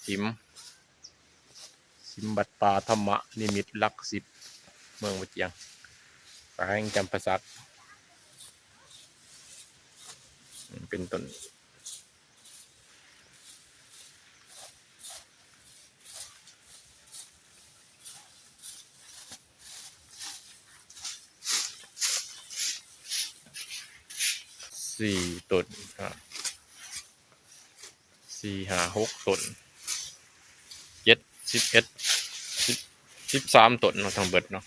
สิมบัดป่าธรรมะนิมิตรหลักสิบเมืองวัดเจียงแขวงจำปาสักเป็นต้นสี่ต้น4 5 6ต้น7 11 13ต้นเนาะทั้งเบิดเนาะ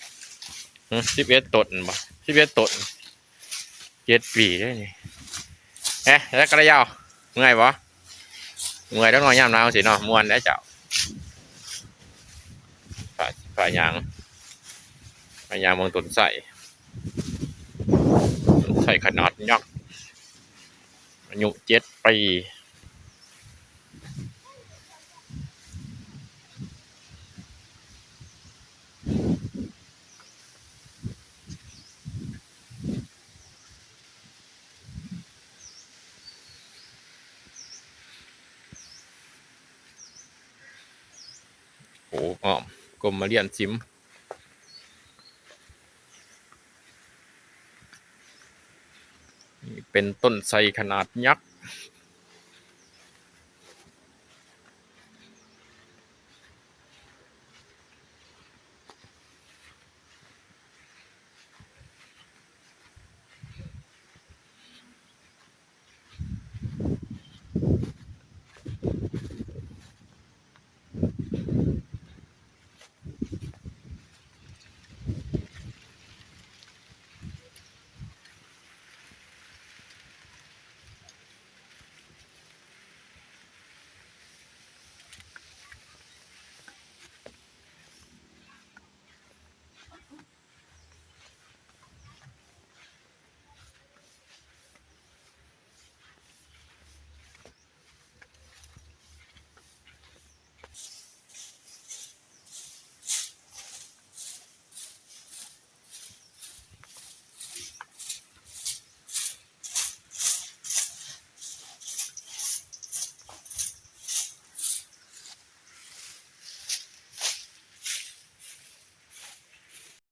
11ต้นบ่11ต้น7 ปีได้นี่แล้วกระยาวเมื่อยบ่เมื่อยแล้วนอนยามหนาวสิเนาะม่วนได้เจ้าฝ่ายยางเมืองต้นไส่ขนาดยักษ์อายุ7 ปีโอ้อ้อมกรมมาเรียนซิมเป็นต้นไทรขนาดยักษ์